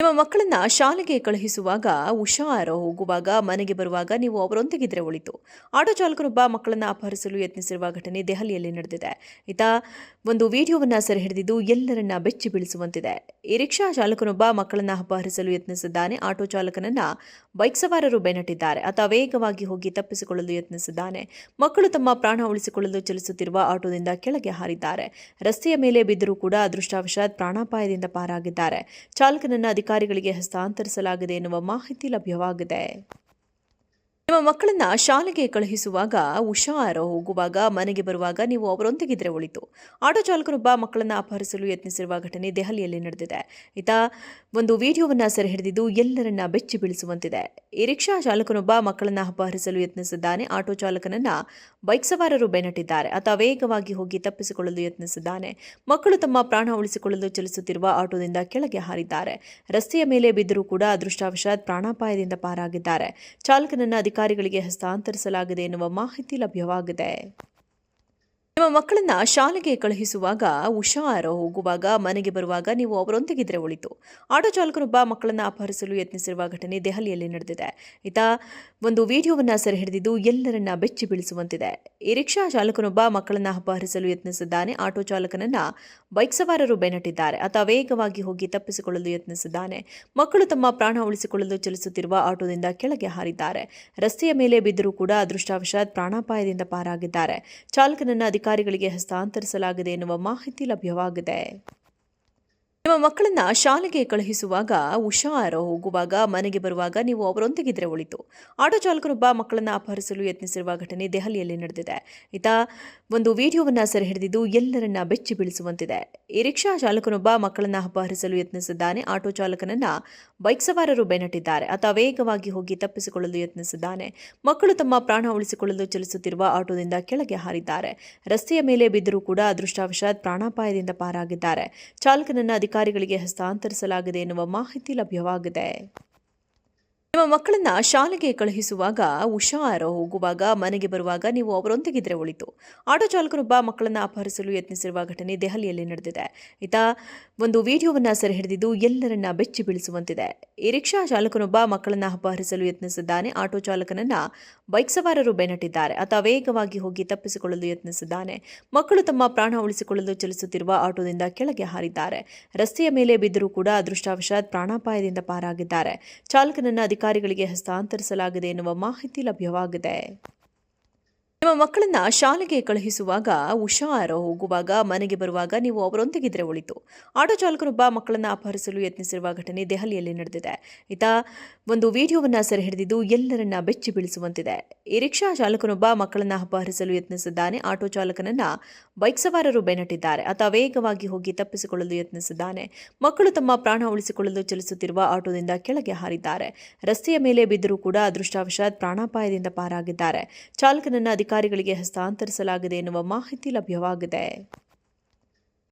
ನಿಮ್ಮ ಮಕ್ಕಳನ್ನ ಶಾಲೆಗೆ ಕಳುಹಿಸುವಾಗ ಹುಷಾರು, ಹೋಗುವಾಗ ಮನೆಗೆ ಬರುವಾಗ ನೀವು ಅವರೊಂದಿಗಿದ್ರೆ ಒಳಿತು. ಆಟೋ ಚಾಲಕನೊಬ್ಬ ಮಕ್ಕಳನ್ನ ಅಪಹರಿಸಲು ಯತ್ನಿಸಿರುವ ಘಟನೆ ದೆಹಲಿಯಲ್ಲಿ ನಡೆದಿದೆ. ಈತ ಒಂದು ವಿಡಿಯೋವನ್ನ ಸೆರೆ ಹಿಡಿದಿದ್ದು ಎಲ್ಲರನ್ನ ಬೆಚ್ಚಿ ಬೀಳಿಸುವಂತಿದೆ. ಈ ರಿಕ್ಷಾ ಚಾಲಕನೊಬ್ಬ ಮಕ್ಕಳನ್ನ ಅಪಹರಿಸಲು ಯತ್ನಿಸಿದ್ದಾನೆ. ಆಟೋ ಚಾಲಕನನ್ನ ಬೈಕ್ ಸವಾರರು ಬೆನ್ನಟ್ಟಿದ್ದಾರೆ. ಆತ ವೇಗವಾಗಿ ಹೋಗಿ ತಪ್ಪಿಸಿಕೊಳ್ಳಲು ಯತ್ನಿಸಿದ್ದಾನೆ. ಮಕ್ಕಳು ತಮ್ಮ ಪ್ರಾಣ ಉಳಿಸಿಕೊಳ್ಳಲು ಚಲಿಸುತ್ತಿರುವ ಆಟೋದಿಂದ ಕೆಳಗೆ ಹಾರಿದ್ದಾರೆ. ರಸ್ತೆಯ ಮೇಲೆ ಬಿದ್ದರೂ ಕೂಡ ಅದೃಷ್ಟವಶಾತ್ ಪ್ರಾಣಾಪಾಯದಿಂದ ಪಾರಾಗಿದ್ದಾರೆ. ಚಾಲಕನನ್ನ ಅಧಿಕಾರಿಗಳಿಗೆ ಹಸ್ತಾಂತರಿಸಲಾಗಿದೆ ಎನ್ನುವ ಮಾಹಿತಿ ಲಭ್ಯವಾಗಿದೆ. ನಿಮ್ಮ ಮಕ್ಕಳನ್ನ ಶಾಲೆಗೆ ಕಳುಹಿಸುವಾಗ ಹುಷಾರು, ಹೋಗುವಾಗ ಮನೆಗೆ ಬರುವಾಗ ನೀವು ಅವರೊಂದಿಗಿದ್ರೆ ಒಳಿತು. ಆಟೋ ಚಾಲಕನೊಬ್ಬ ಮಕ್ಕಳನ್ನ ಅಪಹರಿಸಲು ಯತ್ನಿಸಿರುವ ಘಟನೆ ದೆಹಲಿಯಲ್ಲಿ ನಡೆದಿದೆ. ಈತ ಒಂದು ವಿಡಿಯೋವನ್ನ ಸೆರೆ ಹಿಡಿದಿದ್ದು ಎಲ್ಲರನ್ನ ಬೆಚ್ಚಿ ಬೀಳಿಸುವಂತಿದೆ. ಈ ರಿಕ್ಷಾ ಚಾಲಕನೊಬ್ಬ ಮಕ್ಕಳನ್ನ ಅಪಹರಿಸಲು ಯತ್ನಿಸಿದ್ದಾನೆ. ಆಟೋ ಚಾಲಕನನ್ನ ಬೈಕ್ ಸವಾರರು ಬೆನ್ನಟ್ಟಿದ್ದಾರೆ. ಆತ ವೇಗವಾಗಿ ಹೋಗಿ ತಪ್ಪಿಸಿಕೊಳ್ಳಲು ಯತ್ನಿಸಿದ್ದಾನೆ. ಮಕ್ಕಳು ತಮ್ಮ ಪ್ರಾಣ ಉಳಿಸಿಕೊಳ್ಳಲು ಚಲಿಸುತ್ತಿರುವ ಆಟೋದಿಂದ ಕೆಳಗೆ ಹಾರಿದ್ದಾರೆ. ರಸ್ತೆಯ ಮೇಲೆ ಬಿದ್ದರೂ ಕೂಡ ಅದೃಷ್ಟವಶಾತ್ ಪ್ರಾಣಾಪಾಯದಿಂದ ಪಾರಾಗಿದ್ದಾರೆ. ಚಾಲಕನನ್ನ ಅಧಿಕಾರಿಗಳಿಗೆ ಹಸ್ತಾಂತರಿಸಲಾಗಿದೆ ಎನ್ನುವ ಮಾಹಿತಿ ಲಭ್ಯವಾಗಿದೆ. ನಿಮ್ಮ ಮಕ್ಕಳನ್ನ ಶಾಲೆಗೆ ಕಳುಹಿಸುವಾಗ ಹುಷಾರು, ಹೋಗುವಾಗ ಮನೆಗೆ ಬರುವಾಗ ನೀವು ಅವರೊಂದಿಗಿದ್ರೆ ಒಳಿತು. ಆಟೋ ಚಾಲಕನೊಬ್ಬ ಮಕ್ಕಳನ್ನ ಅಪಹರಿಸಲು ಯತ್ನಿಸಿರುವ ಘಟನೆ ದೆಹಲಿಯಲ್ಲಿ ನಡೆದಿದೆ. ಈತ ಒಂದು ವಿಡಿಯೋವನ್ನ ಸೆರೆ ಹಿಡಿದಿದ್ದು ಎಲ್ಲರನ್ನ ಬೆಚ್ಚಿ ಬೀಳಿಸುವಂತಿದೆ. ಈ ರಿಕ್ಷಾ ಚಾಲಕನೊಬ್ಬ ಮಕ್ಕಳನ್ನ ಅಪಹರಿಸಲು ಯತ್ನಿಸಿದ್ದಾನೆ. ಆಟೋ ಚಾಲಕನನ್ನ ಬೈಕ್ ಸವಾರರು ಬೆನ್ನಟ್ಟಿದ್ದಾರೆ. ಆತ ವೇಗವಾಗಿ ಹೋಗಿ ತಪ್ಪಿಸಿಕೊಳ್ಳಲು ಯತ್ನಿಸಿದ್ದಾನೆ. ಮಕ್ಕಳು ತಮ್ಮ ಪ್ರಾಣ ಉಳಿಸಿಕೊಳ್ಳಲು ಚಲಿಸುತ್ತಿರುವ ಆಟೋದಿಂದ ಕೆಳಗೆ ಹಾರಿದ್ದಾರೆ. ರಸ್ತೆಯ ಮೇಲೆ ಬಿದ್ದರೂ ಕೂಡ ಅದೃಷ್ಟವಶಾತ್ ಪ್ರಾಣಾಪಾಯದಿಂದ ಪಾರಾಗಿದ್ದಾರೆ. ಚಾಲಕನನ್ನ ಅಧಿಕಾರಿಗಳಿಗೆ ಹಸ್ತಾಂತರಿಸಲಾಗಿದೆ ಎನ್ನುವ ಮಾಹಿತಿ ಲಭ್ಯವಾಗಿದೆ. ನಿಮ್ಮ ಮಕ್ಕಳನ್ನ ಶಾಲೆಗೆ ಕಳುಹಿಸುವಾಗ ಹುಷಾರು, ಹೋಗುವಾಗ ಮನೆಗೆ ಬರುವಾಗ ನೀವು ಅವರೊಂದಿಗಿದ್ರೆ ಒಳಿತು. ಆಟೋ ಚಾಲಕನೊಬ್ಬ ಮಕ್ಕಳನ್ನ ಅಪಹರಿಸಲು ಯತ್ನಿಸಿರುವ ಘಟನೆ ದೆಹಲಿಯಲ್ಲಿ ನಡೆದಿದೆ. ಈತ ಒಂದು ವಿಡಿಯೋವನ್ನ ಸೆರೆ ಹಿಡಿದಿದ್ದು ಎಲ್ಲರನ್ನ ಬೆಚ್ಚಿ ಬೀಳಿಸುವಂತಿದೆ. ಈ ರಿಕ್ಷಾ ಚಾಲಕನೊಬ್ಬ ಮಕ್ಕಳನ್ನ ಅಪಹರಿಸಲು ಯತ್ನಿಸಿದ್ದಾನೆ. ಆಟೋ ಚಾಲಕನನ್ನ ಬೈಕ್ ಸವಾರರು ಬೆನ್ನಟ್ಟಿದ್ದಾರೆ. ಆತ ವೇಗವಾಗಿ ಹೋಗಿ ತಪ್ಪಿಸಿಕೊಳ್ಳಲು ಯತ್ನಿಸಿದ್ದಾನೆ. ಮಕ್ಕಳು ತಮ್ಮ ಪ್ರಾಣ ಉಳಿಸಿಕೊಳ್ಳಲು ಚಲಿಸುತ್ತಿರುವ ಆಟೋದಿಂದ ಕೆಳಗೆ ಹಾರಿದ್ದಾರೆ. ರಸ್ತೆಯ ಮೇಲೆ ಬಿದ್ದರೂ ಕೂಡ ಅದೃಷ್ಟವಶಾತ್ ಪ್ರಾಣಾಪಾಯದಿಂದ ಪಾರಾಗಿದ್ದಾರೆ. ಚಾಲಕನನ್ನ ಅಧಿಕಾರಿಗಳಿಗೆ ಹಸ್ತಾಂತರಿಸಲಾಗಿದೆ ಎನ್ನುವ ಮಾಹಿತಿ ಲಭ್ಯವಾಗಿದೆ. ನಿಮ್ಮ ಮಕ್ಕಳನ್ನ ಶಾಲೆಗೆ ಕಳುಹಿಸುವಾಗ ಹುಷಾರು, ಹೋಗುವಾಗ ಮನೆಗೆ ಬರುವಾಗ ನೀವು ಅವರೊಂದಿಗಿದ್ರೆ ಒಳಿತು. ಆಟೋ ಚಾಲಕನೊಬ್ಬ ಮಕ್ಕಳನ್ನ ಅಪಹರಿಸಲು ಯತ್ನಿಸಿರುವ ಘಟನೆ ದೆಹಲಿಯಲ್ಲಿ ನಡೆದಿದೆ. ಈತ ಒಂದು ವಿಡಿಯೋವನ್ನ ಸೆರೆ ಹಿಡಿದಿದ್ದು ಎಲ್ಲರನ್ನ ಬೆಚ್ಚಿ ಬೀಳಿಸುವಂತಿದೆ. ಈ ರಿಕ್ಷಾ ಚಾಲಕನೊಬ್ಬ ಮಕ್ಕಳನ್ನ ಅಪಹರಿಸಲು ಯತ್ನಿಸಿದ್ದಾನೆ. ಆಟೋ ಚಾಲಕನನ್ನ ಬೈಕ್ ಸವಾರರು ಬೆನ್ನಟ್ಟಿದ್ದಾರೆ. ಆತ ವೇಗವಾಗಿ ಹೋಗಿ ತಪ್ಪಿಸಿಕೊಳ್ಳಲು ಯತ್ನಿಸಿದ್ದಾನೆ. ಮಕ್ಕಳು ತಮ್ಮ ಪ್ರಾಣ ಉಳಿಸಿಕೊಳ್ಳಲು ಚಲಿಸುತ್ತಿರುವ ಆಟೋದಿಂದ ಕೆಳಗೆ ಹಾರಿದ್ದಾರೆ. ರಸ್ತೆಯ ಮೇಲೆ ಬಿದ್ದರೂ ಕೂಡ ಅದೃಷ್ಟವಶಾತ್ ಪ್ರಾಣಾಪಾಯದಿಂದ ಪಾರಾಗಿದ್ದಾರೆ. ಚಾಲಕನನ್ನ ಅಧಿಕಾರಿಗಳಿಗೆ ಹಸ್ತಾಂತರಿಸಲಾಗಿದೆ ಎನ್ನುವ ಮಾಹಿತಿ ಲಭ್ಯವಾಗಿದೆ. ನಿಮ್ಮ ಮಕ್ಕಳನ್ನ ಶಾಲೆಗೆ ಕಳುಹಿಸುವಾಗ ಹುಷಾರು, ಹೋಗುವಾಗ ಮನೆಗೆ ಬರುವಾಗ ನೀವು ಅವರೊಂದಿಗಿದ್ರೆ ಒಳಿತು. ಆಟೋ ಚಾಲಕನೊಬ್ಬ ಮಕ್ಕಳನ್ನ ಅಪಹರಿಸಲು ಯತ್ನಿಸಿರುವ ಘಟನೆ ದೆಹಲಿಯಲ್ಲಿ ನಡೆದಿದೆ. ಈತ ಒಂದು ವಿಡಿಯೋವನ್ನ ಸೆರೆ ಹಿಡಿದಿದ್ದು ಎಲ್ಲರನ್ನ ಬೆಚ್ಚಿ ಬೀಳಿಸುವಂತಿದೆ. ಈ ರಿಕ್ಷಾ ಚಾಲಕನೊಬ್ಬ ಮಕ್ಕಳನ್ನ ಅಪಹರಿಸಲು ಯತ್ನಿಸಿದ್ದಾನೆ. ಆಟೋ ಚಾಲಕನನ್ನ ಬೈಕ್ ಸವಾರರು ಬೆನ್ನಟ್ಟಿದ್ದಾರೆ. ಆತ ವೇಗವಾಗಿ ಹೋಗಿ ತಪ್ಪಿಸಿಕೊಳ್ಳಲು ಯತ್ನಿಸಿದ್ದಾನೆ. ಮಕ್ಕಳು ತಮ್ಮ ಪ್ರಾಣ ಉಳಿಸಿಕೊಳ್ಳಲು ಚಲಿಸುತ್ತಿರುವ ಆಟೋದಿಂದ ಕೆಳಗೆ ಹಾರಿದ್ದಾರೆ. ರಸ್ತೆಯ ಮೇಲೆ ಬಿದ್ದರೂ ಕೂಡ ಅದೃಷ್ಟವಶಾತ್ ಪ್ರಾಣಾಪಾಯದಿಂದ ಪಾರಾಗಿದ್ದಾರೆ. ಚಾಲಕನನ್ನ ಅಧಿಕಾರಿಗಳಿಗೆ ಹಸ್ತಾಂತರಿಸಲಾಗಿದೆ ಎನ್ನುವ ಮಾಹಿತಿ ಲಭ್ಯವಾಗಿದೆ.